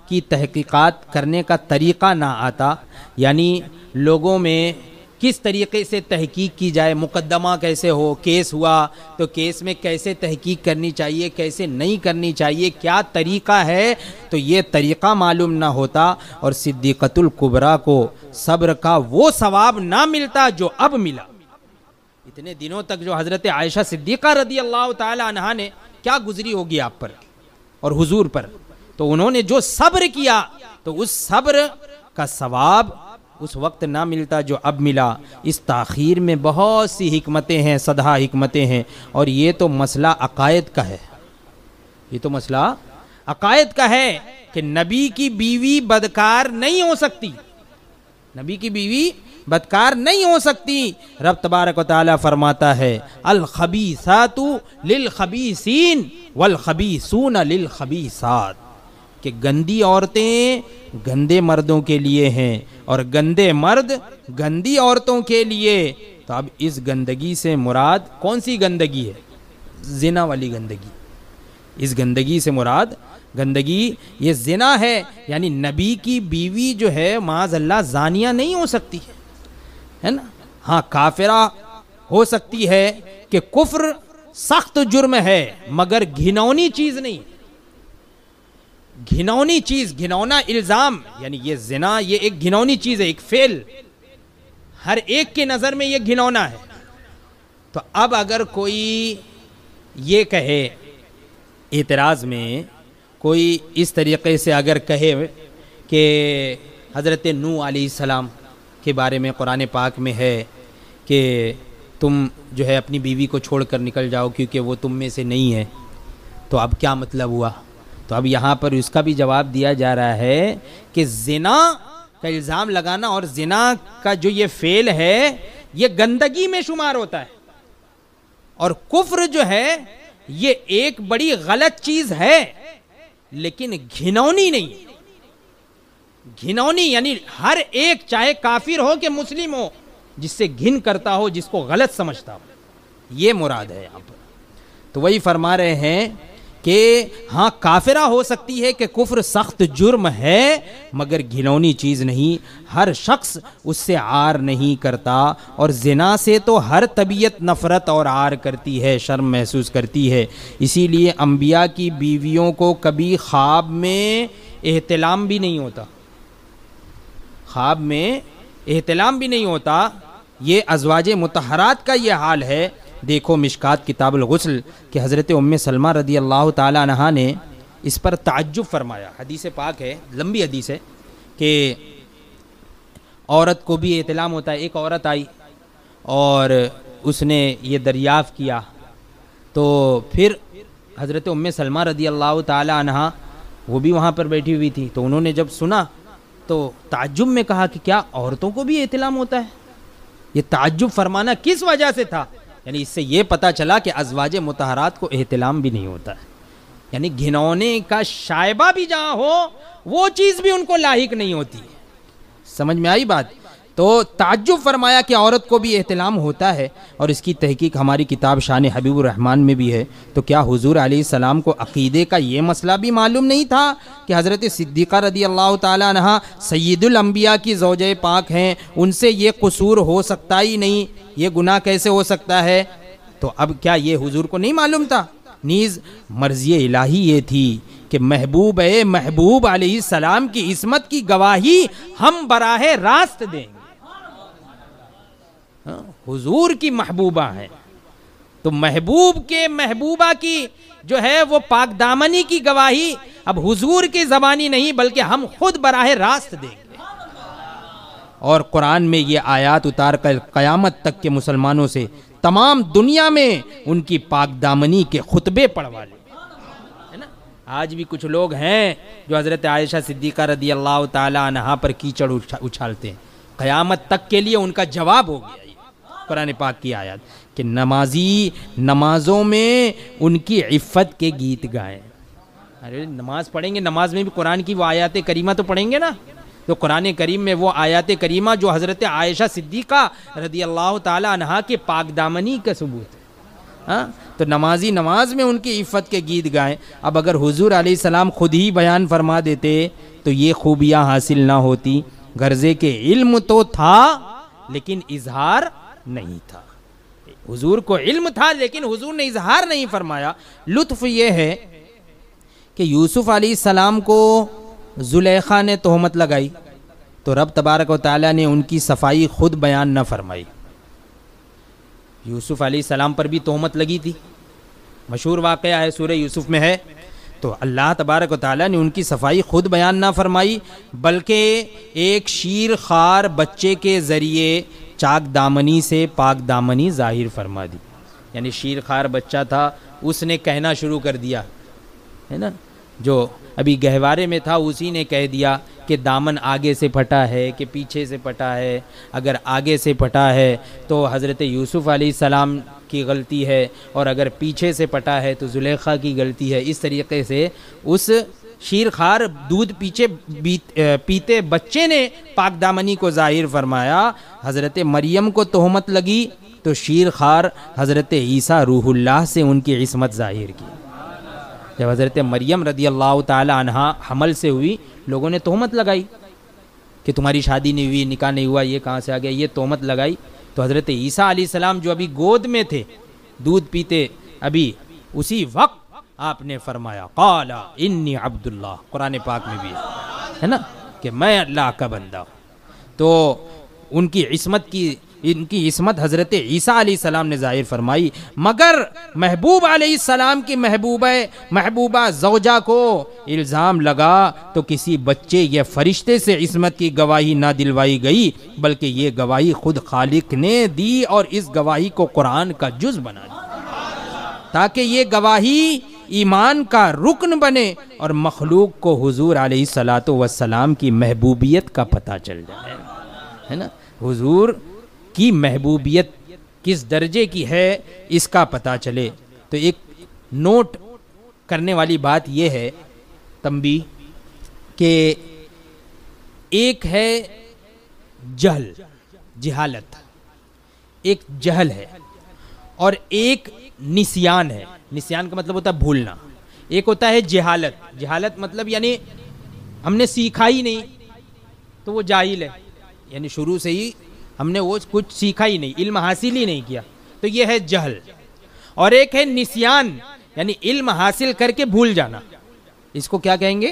کی تحقیقات کرنے کا طریقہ نہ آتا، یعنی لوگوں میں کس طریقے سے تحقیق کی جائے، مقدمہ کیسے ہو، کیس ہوا تو کیس میں کیسے تحقیق کرنی چاہیے، کیسے نہیں کرنی چاہیے، کیا طریقہ ہے، تو یہ طریقہ معلوم نہ ہوتا، اور صدیقۃ الکبریٰ کو صبر کا وہ ثواب نہ ملتا جو اب ملا۔ اتنے دنوں تک جو حضرت عائشہ صدیقہ رضی اللہ تعالی عنہا نے کیا گزری ہوگی آپ پر اور حضور پر، تو انہوں نے جو صبر کیا تو اس صبر کا ثواب اس وقت نہ ملتا جو اب ملا۔ اس تاخیر میں بہت سی حکمتیں ہیں، صدہا حکمتیں ہیں، اور یہ تو مسئلہ عقائد کا ہے، یہ تو مسئلہ عقائد کا ہے کہ نبی کی بیوی بدکار نہیں ہو سکتی، نبی کی بیوی بدکار نہیں ہو سکتی۔ رب تبارک و تعالی فرماتا ہے الخبیثات للخبیثین والخبیثون للخبیثات، کہ گندی عورتیں گندے مردوں کے لیے ہیں اور گندے مرد گندی عورتوں کے لیے۔ تو اب اس گندگی سے مراد کون سی گندگی ہے؟ زنا والی گندگی۔ اس گندگی سے مراد گندگی یہ زنا ہے، یعنی نبی کی بیوی جو ہے معاذ اللہ زانیہ نہیں ہو سکتی ہے نا۔ ہاں کافرہ ہو سکتی ہے کہ کفر سخت جرم ہے مگر گھنونی چیز نہیں، گھنونی چیز، گھنونا الزام، یعنی یہ زنا یہ ایک گھنونی چیز ہے، ایک فعل ہر ایک کی نظر میں یہ گھنونا ہے۔ تو اب اگر کوئی یہ کہے اعتراض میں، کوئی اس طریقے سے اگر کہے کہ حضرت نوح علیہ السلام کے بارے میں قرآن پاک میں ہے کہ تم جو ہے اپنی بیوی کو چھوڑ کر نکل جاؤ کیونکہ وہ تم میں سے نہیں ہے، تو اب کیا مطلب ہوا؟ تو اب یہاں پر اس کا بھی جواب دیا جا رہا ہے کہ زنا کا الزام لگانا اور زنا کا جو یہ فعل ہے یہ گندگی میں شمار ہوتا ہے، اور کفر جو ہے یہ ایک بڑی غلط چیز ہے لیکن گھنونی نہیں، گھنونی یعنی ہر ایک چاہے کافر ہو کہ مسلم ہو جس سے گھن کرتا ہو، جس کو غلط سمجھتا ہو، یہ مراد ہے یہاں پر۔ تو وہی فرما رہے ہیں کہ ہاں کافرہ ہو سکتی ہے کہ کفر سخت جرم ہے مگر گھنونی چیز نہیں، ہر شخص اس سے عار نہیں کرتا، اور زنا سے تو ہر طبیعت نفرت اور عار کرتی ہے، شرم محسوس کرتی ہے۔ اسی لیے انبیاء کی بیویوں کو کبھی خواب میں احتلام بھی نہیں ہوتا، خواب میں احتلام بھی نہیں ہوتا۔ یہ ازواج مطہرات کا یہ حال ہے۔ دیکھو مشکات کتاب الغسل کہ حضرت ام سلمہ رضی اللہ تعالی عنہا نے اس پر تعجب فرمایا، حدیث پاک ہے، لمبی حدیث ہے، کہ عورت کو بھی احتلام ہوتا ہے۔ ایک عورت آئی اور اس نے یہ دریافت کیا، تو پھر حضرت ام سلمہ رضی اللہ تعالی عنہا وہ بھی وہاں پر بیٹھی ہوئی تھی، تو انہوں نے جب سنا تو تعجب میں کہا کہ کیا عورتوں کو بھی احتلام ہوتا ہے؟ یہ تعجب فرمانا کس وجہ سے تھا؟ یعنی اس سے یہ پتہ چلا کہ ازواج مطہرات کو احتلام بھی نہیں ہوتا ہے، یعنی گھنونے کا شائبہ بھی جہاں ہو وہ چیز بھی ان کو لاحق نہیں ہوتی ہے۔ سمجھ میں آئی بات؟ تو تعجب فرمایا کہ عورت کو بھی احتلام ہوتا ہے، اور اس کی تحقیق ہماری کتاب شان حبیب الرحمن میں بھی ہے۔ تو کیا حضور علیہ السلام کو عقیدے کا یہ مسئلہ بھی معلوم نہیں تھا کہ حضرت صدیقہ رضی اللہ تعالی عنہا سید الانبیاء کی زوجہ پاک ہیں، ان سے یہ قصور ہو سکتا ہی نہیں، یہ گناہ کیسے ہو سکتا ہے؟ تو اب کیا یہ حضور کو نہیں معلوم تھا؟ نیز مرضی الہی یہ تھی کہ محبوب علیہ السلام کی عصمت کی گواہی ہم براہ راست دیں گے۔ حضور کی محبوبہ ہیں تو محبوب کے محبوبہ کی جو ہے وہ پاک دامنی کی گواہی اب حضور کی زبانی نہیں بلکہ ہم خود براہ راست دیں گے۔ اور قرآن میں یہ آیات اتار کر قیامت تک کے مسلمانوں سے تمام دنیا میں ان کی پاک دامنی کے خطبے پڑھوا لیں۔ آج بھی کچھ لوگ ہیں جو حضرت عائشہ صدیقہ رضی اللہ تعالی عنہا پر کیچڑ اچھالتے ہیں، قیامت تک کے لیے ان کا جواب ہو گیا قرآن پاک کی آیات کہ نمازی نمازوں میں ان کی عفت کے گیت گائیں۔ ارے نماز پڑھیں گے، نماز میں بھی قرآن کی وہ آیات کریمہ تو پڑھیں گے نا، تو قرآن کریم میں وہ آیات کریمہ جو حضرت عائشہ صدیقہ رضی اللہ تعالی عنہا کے پاک دامنی کا ثبوت ہے۔ ہاں تو نمازی نماز میں ان کی عفت کے گیت گائیں۔ اب اگر حضور علیہ السلام خود ہی بیان فرما دیتے تو یہ خوبیاں حاصل نہ ہوتی۔ غرضے کے علم تو تھا لیکن اظہار نہیں تھا، حضور کو علم تھا لیکن حضور نے اظہار نہیں فرمایا۔ لطف یہ ہے کہ یوسف علیہ السلام کو زلیخا نے تہمت لگائی تو رب تبارک و تعالیٰ نے ان کی صفائی خود بیان نہ فرمائی۔ یوسف علیہ السلام پر بھی تہمت لگی تھی، مشہور واقعہ ہے، سورہ یوسف میں ہے، تو اللہ تبارک و تعالیٰ نے ان کی صفائی خود بیان نہ فرمائی بلکہ ایک شیر خوار بچے کے ذریعے چاک دامنی سے پاک دامنی ظاہر فرما دی۔ یعنی شیر خوار بچہ تھا، اس نے کہنا شروع کر دیا ہے نا، جو ابھی گہوارے میں تھا اسی نے کہہ دیا کہ دامن آگے سے پھٹا ہے کہ پیچھے سے پھٹا ہے، اگر آگے سے پھٹا ہے تو حضرت یوسف علیہ السلام کی غلطی ہے، اور اگر پیچھے سے پھٹا ہے تو زلیخا کی غلطی ہے۔ اس طریقے سے اس شیر خوار دودھ پیچھے پیتے بچے نے پاک دامنی کو ظاہر فرمایا۔ حضرت مریم کو تہمت لگی تو شیر خوار حضرت عیسیٰ روح اللہ سے ان کی عصمت ظاہر کی۔ جب حضرت مریم رضی اللہ تعالی عنہا حمل سے ہوئی، لوگوں نے تہمت لگائی کہ تمہاری شادی نہیں ہوئی، نکاح نہیں ہوا، یہ کہاں سے آ گیا، یہ تہمت لگائی۔ تو حضرت عیسیٰ علیہ السلام جو ابھی گود میں تھے، دودھ پیتے، ابھی اسی وقت آپ نے فرمایا قال انی عبد اللہ، قرآن پاک میں بھی ہے نا کہ میں اللہ کا بندہ ہوں۔ تو ان کی عصمت کی ان کی عصمت حضرت عیسیٰ علیہ السلام نے ظاہر فرمائی، مگر محبوب علیہ السلام کی محبوبہ زوجہ کو الزام لگا تو کسی بچے یا فرشتے سے عصمت کی گواہی نہ دلوائی گئی، بلکہ یہ گواہی خود خالق نے دی اور اس گواہی کو قرآن کا جز بنا دیا تاکہ یہ گواہی ایمان کا رکن بنے اور مخلوق کو حضور علیہ الصلاۃ والسلام کی محبوبیت کا پتہ چل جائے، ہے نا، حضور کی محبوبیت کس درجے کی ہے اس کا پتہ چلے۔ تو ایک نوٹ کرنے والی بات یہ ہے تنبیہ کہ ایک ہے جہالت، ایک جہل ہے، اور ایک نسیان ہے۔ نسیان کا مطلب ہوتا ہے بھولنا، ایک ہوتا ہے جہالت مطلب یعنی ہم نے سیکھا ہی نہیں تو وہ جاہل ہے، یعنی شروع سے ہی ہم نے وہ کچھ سیکھا ہی نہیں، علم حاصل ہی نہیں کیا، تو یہ ہے جہل۔ اور ایک ہے نسیان، یعنی علم حاصل کر کے بھول جانا، اس کو کیا کہیں گے؟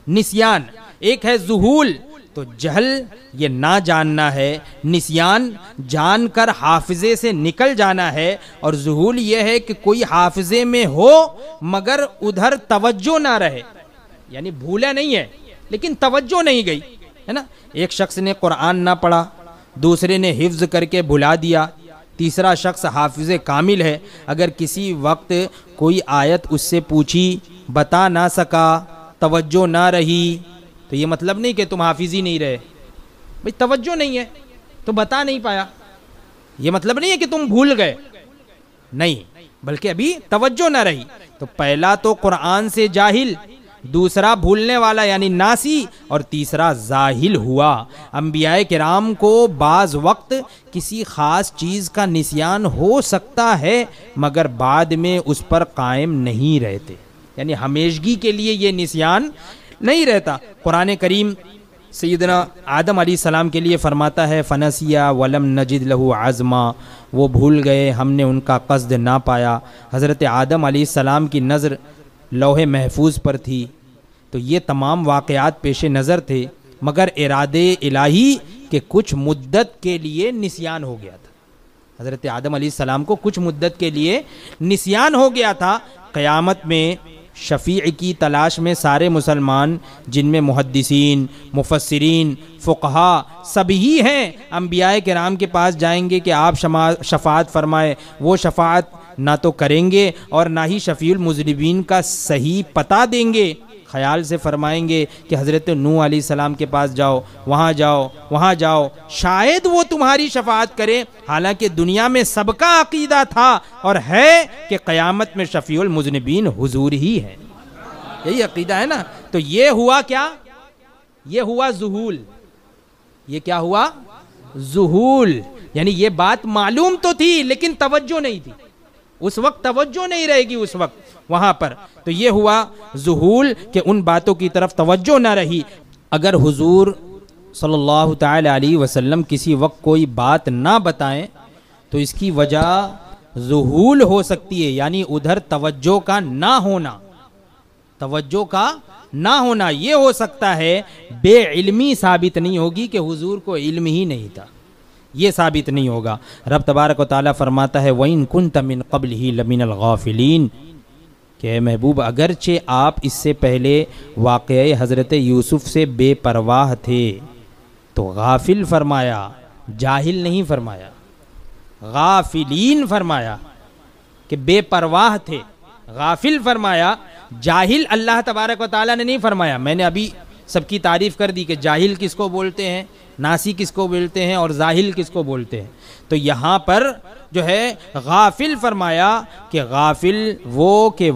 نسیان۔ ایک ہے ذہول، تو جہل یہ نہ جاننا ہے، نسیان جان کر حافظے سے نکل جانا ہے، اور ذہول یہ ہے کہ کوئی حافظے میں ہو مگر ادھر توجہ نہ رہے، یعنی بھولا نہیں ہے لیکن توجہ نہیں گئی، ہے نا۔ ایک شخص نے قرآن نہ پڑھا، دوسرے نے حفظ کر کے بھلا دیا، تیسرا شخص حافظ کامل ہے، اگر کسی وقت کوئی آیت اس سے پوچھی بتا نہ سکا، توجہ نہ رہی، تو یہ مطلب نہیں کہ تم حافظ ہی نہیں رہے، بھئی توجہ نہیں ہے تو بتا نہیں پایا، یہ مطلب نہیں ہے کہ تم بھول گئے، نہیں، بلکہ ابھی توجہ نہ رہی۔ تو پہلا تو قرآن سے جاہل، دوسرا بھولنے والا یعنی ناسی، اور تیسرا زاہل ہوا۔ انبیاء کرام کو بعض وقت کسی خاص چیز کا نسیان ہو سکتا ہے مگر بعد میں اس پر قائم نہیں رہتے، یعنی ہمیشگی کے لیے یہ نسیان نہیں رہتا۔ قرآن کریم سیدنا آدم علیہ السلام کے لیے فرماتا ہے فنسیا ولم نجد لہ عزما، وہ بھول گئے، ہم نے ان کا قصد نہ پایا۔ حضرت آدم علیہ السلام کی نظر لوح محفوظ پر تھی، تو یہ تمام واقعات پیش نظر تھے، مگر ارادے الہی کہ کچھ مدت کے لیے نسیان ہو گیا تھا۔ حضرت آدم علیہ السلام کو کچھ مدت کے لیے نسیان ہو گیا تھا۔ قیامت میں شفیع کی تلاش میں سارے مسلمان، جن میں محدثین، مفسرین، فقہا سب ہی ہیں، انبیاء کرام کے پاس جائیں گے کہ آپ شفاعت فرمائے، وہ شفاعت نہ تو کریں گے اور نہ ہی شفیع المذنبین کا صحیح پتہ دیں گے۔ خیال سے فرمائیں گے کہ حضرت نوح علیہ السلام کے پاس جاؤ، وہاں جاؤ، وہاں جاؤ، شاید وہ تمہاری شفاعت کرے، حالانکہ دنیا میں سب کا عقیدہ تھا اور ہے کہ قیامت میں شفیع المذنبین حضور ہی ہے، یہی عقیدہ ہے نا۔ تو یہ ہوا کیا؟ یہ ہوا ذہول۔ یہ کیا ہوا؟ ذہول، یعنی یہ بات معلوم تو تھی لیکن توجہ نہیں تھی، اس وقت توجہ نہیں رہے گی اس وقت وہاں پر، تو یہ ہوا ذہول کہ ان باتوں کی طرف توجہ نہ رہی۔ اگر حضور صلی اللہ تعالی علیہ وسلم کسی وقت کوئی بات نہ بتائیں تو اس کی وجہ ذہول ہو سکتی ہے، یعنی ادھر توجہ کا نہ ہونا، توجہ کا نہ ہونا یہ ہو سکتا ہے، بے علمی ثابت نہیں ہوگی کہ حضور کو علم ہی نہیں تھا، یہ ثابت نہیں ہوگا۔ رب تبارک و تعالیٰ فرماتا ہے وَإِن كُنْتَ مِن قَبْلِهِ لَمِنَ الْغَافِلِينَ، کہ اے محبوب اگرچہ آپ اس سے پہلے واقعہ حضرت یوسف سے بے پرواہ تھے، تو غافل فرمایا، جاہل نہیں فرمایا، غافلین فرمایا کہ بے پرواہ تھے، غافل فرمایا، جاہل اللہ تبارک و تعالیٰ نے نہیں فرمایا۔ میں نے ابھی سب کی تعریف کر دی کہ جاہل کس کو بولتے ہیں، ناسی کس کو بولتے ہیں اور زاہل کس کو بولتے ہیں، تو یہاں پر جو ہے غافل فرمایا کہ غافل وہ کہ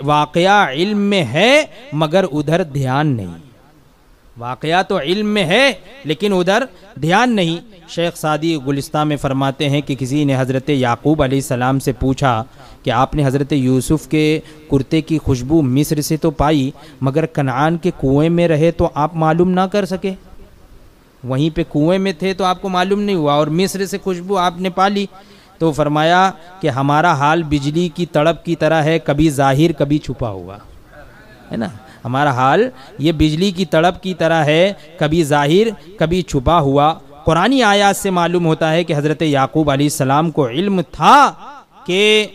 واقعہ علم میں ہے مگر ادھر دھیان نہیں، واقعہ تو علم میں ہے لیکن ادھر دھیان نہیں۔ شیخ سعدی گلستان میں فرماتے ہیں کہ کسی نے حضرت یعقوب علیہ السلام سے پوچھا کہ آپ نے حضرت یوسف کے کرتے کی خوشبو مصر سے تو پائی مگر کنعان کے کنویں میں رہے تو آپ معلوم نہ کر سکے، وہیں پہ کنویں میں تھے تو آپ کو معلوم نہیں ہوا اور مصر سے خوشبو آپ نے پالی، تو فرمایا کہ ہمارا حال بجلی کی تڑپ کی طرح ہے، کبھی ظاہر کبھی چھپا ہوا ہے نا، ہمارا حال یہ بجلی کی تڑپ کی طرح ہے، کبھی ظاہر کبھی چھپا ہوا۔ قرآنی آیات سے معلوم ہوتا ہے کہ حضرت یعقوب علیہ السلام کو علم تھا کہ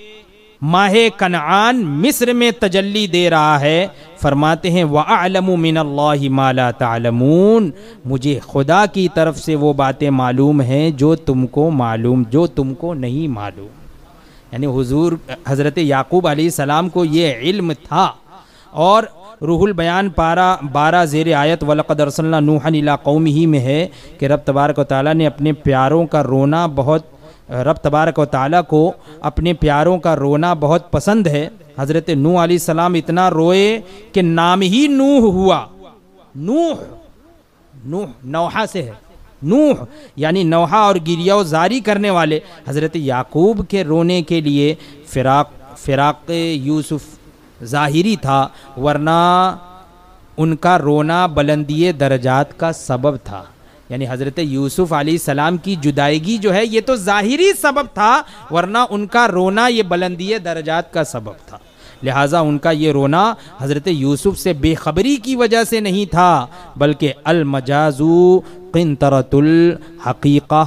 ماہ کنعان مصر میں تجلی دے رہا ہے. فرماتے ہیں وَأَعْلَمُ مِنَ اللَّهِ مَا لَا تَعْلَمُونَ, مجھے خدا کی طرف سے وہ باتیں معلوم ہیں جو تم کو نہیں معلوم. یعنی حضور حضرت یعقوب علیہ السلام کو یہ علم تھا. اور روح البیان پارہ 12 زیر آیت وَلَقَدْ أَرْسَلْنَا نُوحًا إِلَىٰ قَوْمِهِ میں ہے کہ رب تبارک و تعالیٰ نے اپنے پیاروں کا رونا رب تبارک و تعالیٰ کو اپنے پیاروں کا رونا بہت پسند ہے. حضرت نوح علیہ السلام اتنا روئے کہ نام ہی نوح ہوا. نوح نوحہ سے ہے, نوح یعنی نوحہ اور گریہ و زاری کرنے والے. حضرت یعقوب کے رونے کے لیے فراق یوسف ظاہری تھا, ورنہ ان کا رونا بلندی درجات کا سبب تھا. یعنی حضرت یوسف علیہ السلام کی جدائیگی جو ہے یہ تو ظاہری سبب تھا, ورنہ ان کا رونا یہ بلندی درجات کا سبب تھا. لہٰذا ان کا یہ رونا حضرت یوسف سے بے خبری کی وجہ سے نہیں تھا, بلکہ المجاز قنطرۃ الحقیقہ.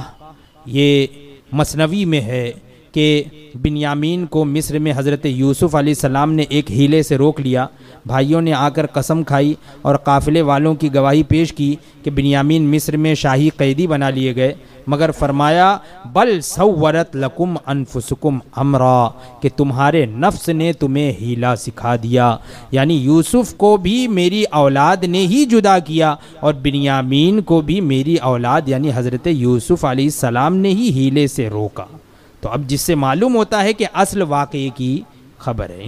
یہ مثنوی میں ہے کہ بنیامین کو مصر میں حضرت یوسف علیہ السلام نے ایک ہیلے سے روک لیا. بھائیوں نے آ کر قسم کھائی اور قافلے والوں کی گواہی پیش کی کہ بنیامین مصر میں شاہی قیدی بنا لیے گئے, مگر فرمایا بل سورت لکم انفسکم امرا, کہ تمہارے نفس نے تمہیں ہیلا سکھا دیا. یعنی یوسف کو بھی میری اولاد نے ہی جدا کیا اور بنیامین کو بھی میری اولاد یعنی حضرت یوسف علیہ السلام نے ہی ہیلے سے روکا. تو اب جس سے معلوم ہوتا ہے کہ اصل واقعے کی خبر ہے.